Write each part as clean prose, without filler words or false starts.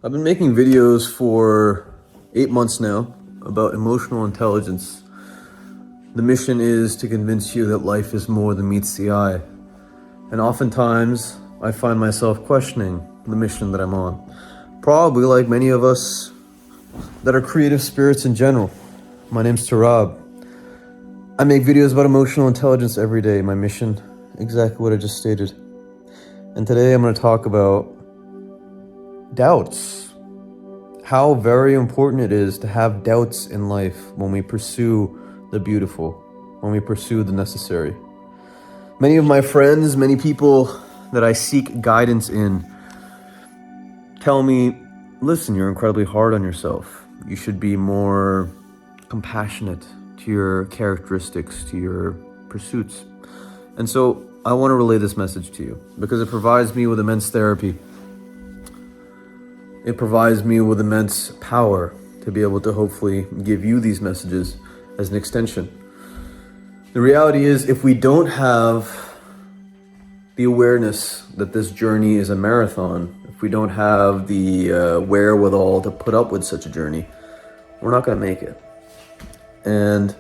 I've been making videos for 8 months now about emotional intelligence. The mission is to convince you that life is more than meets the eye. And oftentimes, I find myself questioning the mission that I'm on. Probably like many of us that are creative spirits in general. My name's Tarab. I make videos about emotional intelligence every day. My mission, exactly what I just stated. And today I'm going to talk about doubts. How very important it is to have doubts in life when we pursue the beautiful, when we pursue the necessary. Many of my friends, many people that I seek guidance in tell me, listen, you're incredibly hard on yourself. You should be more compassionate to your characteristics, to your pursuits. And so I want to relay this message to you because it provides me with immense therapy. It provides me with immense power to be able to hopefully give you these messages as an extension. The reality is, if we don't have the awareness that this journey is a marathon, if we don't have the wherewithal to put up with such a journey, we're not going to make it. And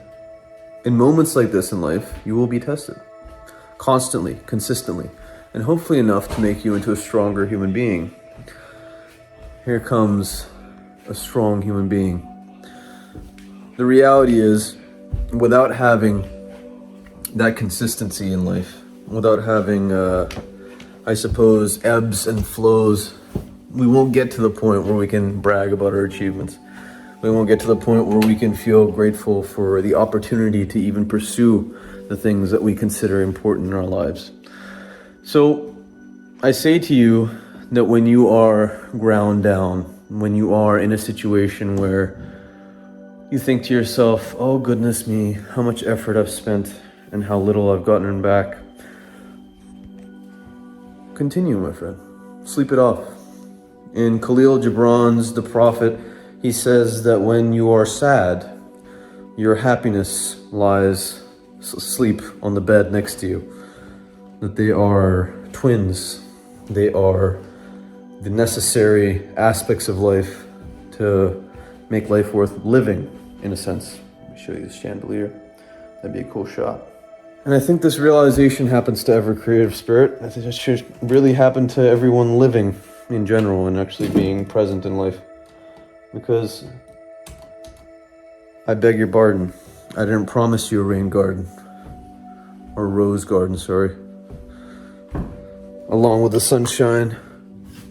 in moments like this in life, you will be tested constantly, consistently, and hopefully enough to make you into a stronger human being. Here comes a strong human being. The reality is, without having that consistency in life, without having, I suppose, ebbs and flows, we won't get to the point where we can brag about our achievements. We won't get to the point where we can feel grateful for the opportunity to even pursue the things that we consider important in our lives. So I say to you that when you are ground down, when you are in a situation where you think to yourself, oh goodness me, how much effort I've spent and how little I've gotten back, continue, my friend. Sleep it off. In Khalil Gibran's The Prophet, he says that when you are sad, your happiness lies asleep on the bed next to you. That they are twins. They are the necessary aspects of life to make life worth living, in a sense. Let me show you this chandelier. That'd be a cool shot. And I think this realization happens to every creative spirit. I think it should really happen to everyone living in general and actually being present in life. Because I beg your pardon, I didn't promise you a rain garden. Or rose garden, sorry. Along with the sunshine,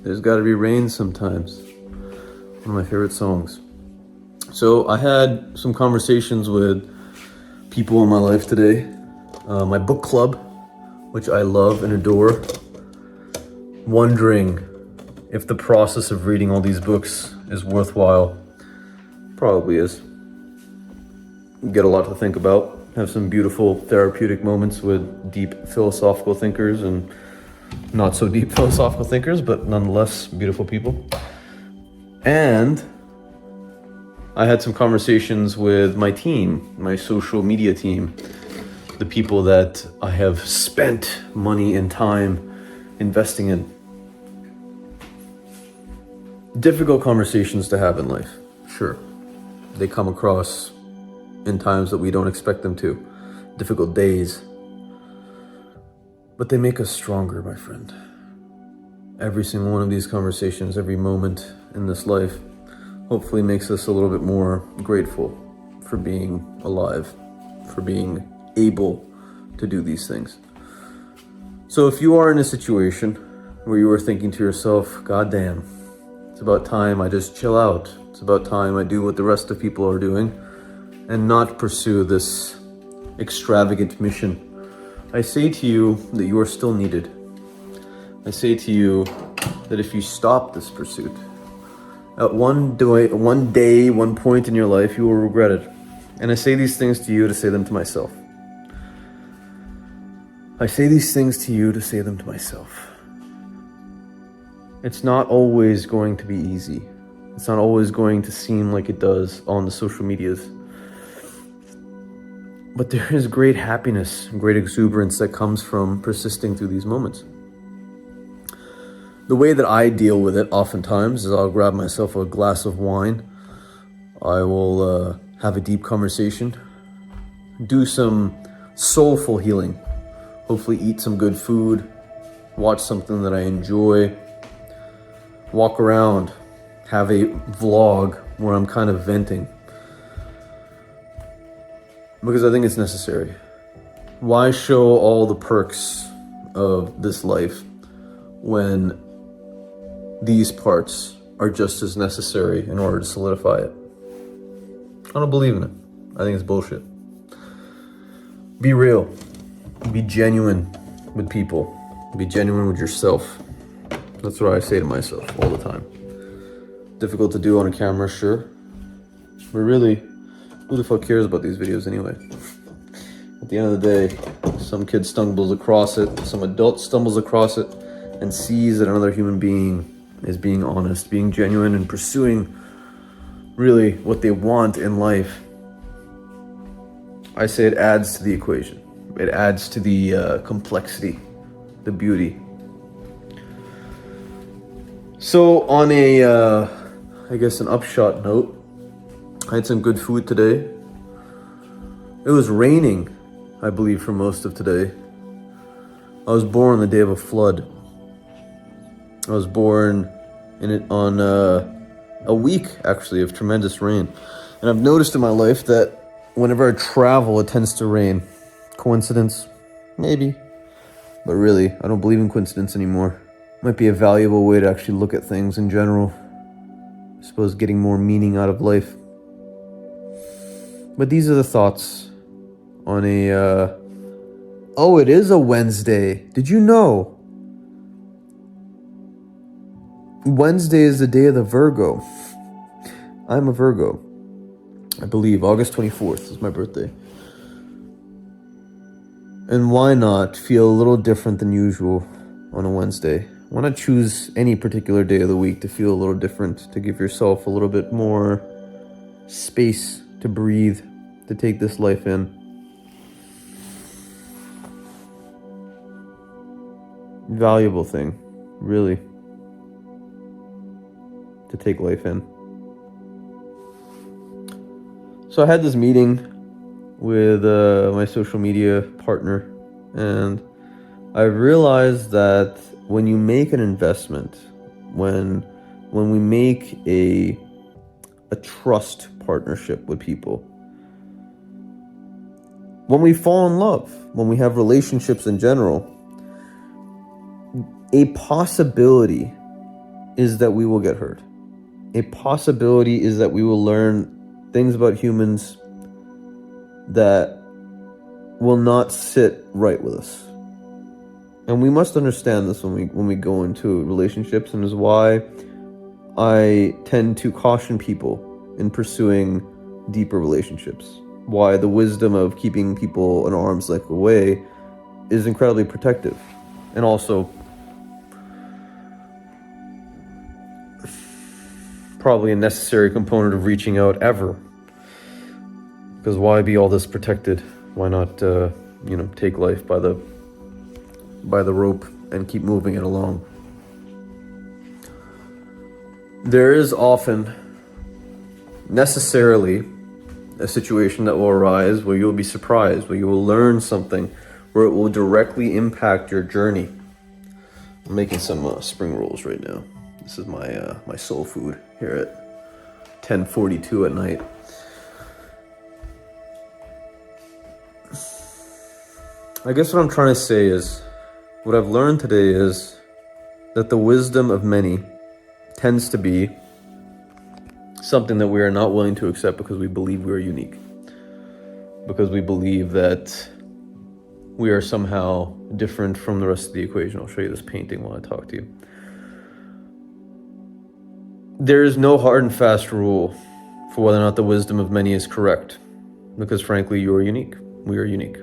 there's got to be rain sometimes. One of my favorite songs. So I had some conversations with people in my life today. My book club, which I love and adore. Wondering if the process of reading all these books is worthwhile. Probably is. Get a lot to think about. Have some beautiful therapeutic moments with deep philosophical thinkers and not so deep philosophical thinkers, but nonetheless beautiful people. And I had some conversations with my team, my social media team, the people that I have spent money and time investing in. Difficult conversations to have in life, sure. They come across in times that we don't expect them to. Difficult days. But they make us stronger, my friend. Every single one of these conversations, every moment in this life, hopefully makes us a little bit more grateful for being alive, for being able to do these things. So if you are in a situation where you are thinking to yourself, God damn, it's about time I just chill out. It's about time I do what the rest of people are doing and not pursue this extravagant mission. I say to you that you are still needed. I say to you that if you stop this pursuit, at one point in your life, you will regret it. And I say these things to you to say them to myself. I say these things to you to say them to myself. It's not always going to be easy. It's not always going to seem like it does on the social medias. But there is great happiness, great exuberance that comes from persisting through these moments. The way that I deal with it oftentimes is I'll grab myself a glass of wine. I will have a deep conversation, do some soulful healing, hopefully eat some good food, watch something that I enjoy, walk around, have a vlog where I'm kind of venting. Because I think it's necessary. Why show all the perks of this life when these parts are just as necessary in order to solidify it? I don't believe in it. I think it's bullshit. Be real. Be genuine with people. Be genuine with yourself. That's what I say to myself all the time. Difficult to do on a camera, sure. But really, who the fuck cares about these videos anyway? At the end of the day, some kid stumbles across it, some adult stumbles across it, and sees that another human being is being honest, being genuine, and pursuing really what they want in life. I say it adds to the equation. It adds to the complexity, the beauty. So on a, I guess an upshot note, I had some good food today. It was raining, I believe, for most of today. I was born the day of a flood. I was born in it on a week, actually, of tremendous rain. And I've noticed in my life that whenever I travel, it tends to rain. Coincidence? Maybe. But really, I don't believe in coincidence anymore. Might be a valuable way to actually look at things in general. I suppose getting more meaning out of life. But these are the thoughts on a, oh, it is a Wednesday. Did you know? Wednesday is the day of the Virgo. I'm a Virgo. I believe August 24th is my birthday. And why not feel a little different than usual on a Wednesday? Why not choose any particular day of the week to feel a little different, to give yourself a little bit more space to breathe, to take this life in? Valuable thing, really, to take life in. So I had this meeting with my social media partner, and I realized that when you make an investment, when we make a trust partnership with people, when we fall in love, when we have relationships in general, a possibility is that we will get hurt. A possibility is that we will learn things about humans that will not sit right with us. And we must understand this when we go into relationships, and is why I tend to caution people in pursuing deeper relationships. Why the wisdom of keeping people an arm's length away is incredibly protective, and also probably a necessary component of reaching out ever. Because why be all this protected? Why not, take life by the rope and keep moving it along? There is often necessarily a situation that will arise where you'll be surprised, where you will learn something, where it will directly impact your journey. I'm making some spring rolls right now. This is my soul food here at 10:42 at night. I guess what I'm trying to say is, what I've learned today is that the wisdom of many tends to be something that we are not willing to accept because we believe we are unique. Because we believe that we are somehow different from the rest of the equation. I'll show you this painting while I talk to you. There is no hard and fast rule for whether or not the wisdom of many is correct. Because frankly, you are unique. We are unique.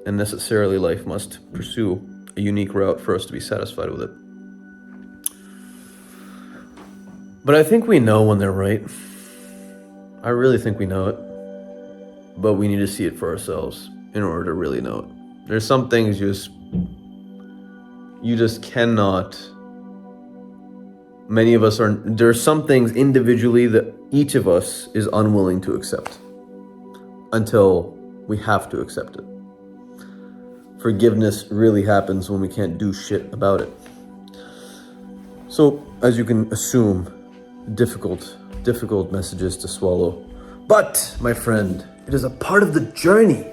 And necessarily life must pursue a unique route for us to be satisfied with it. But I think we know when they're right. I really think we know it. But we need to see it for ourselves in order to really know it. There's some things you just cannot Many of us there are some things individually that each of us is unwilling to accept until we have to accept it. Forgiveness really happens when we can't do shit about it. So, as you can assume, difficult messages to swallow. But, my friend, it is a part of the journey.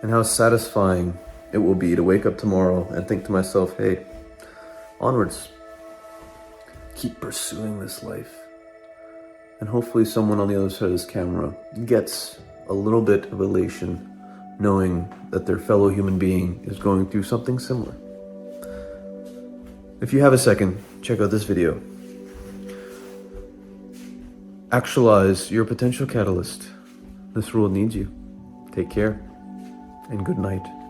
And how satisfying it will be to wake up tomorrow and think to myself, hey, onwards. Keep pursuing this life. And hopefully someone on the other side of this camera gets a little bit of elation knowing that their fellow human being is going through something similar. If you have a second, check out this video. Actualize your potential catalyst. This world needs you. Take care and good night.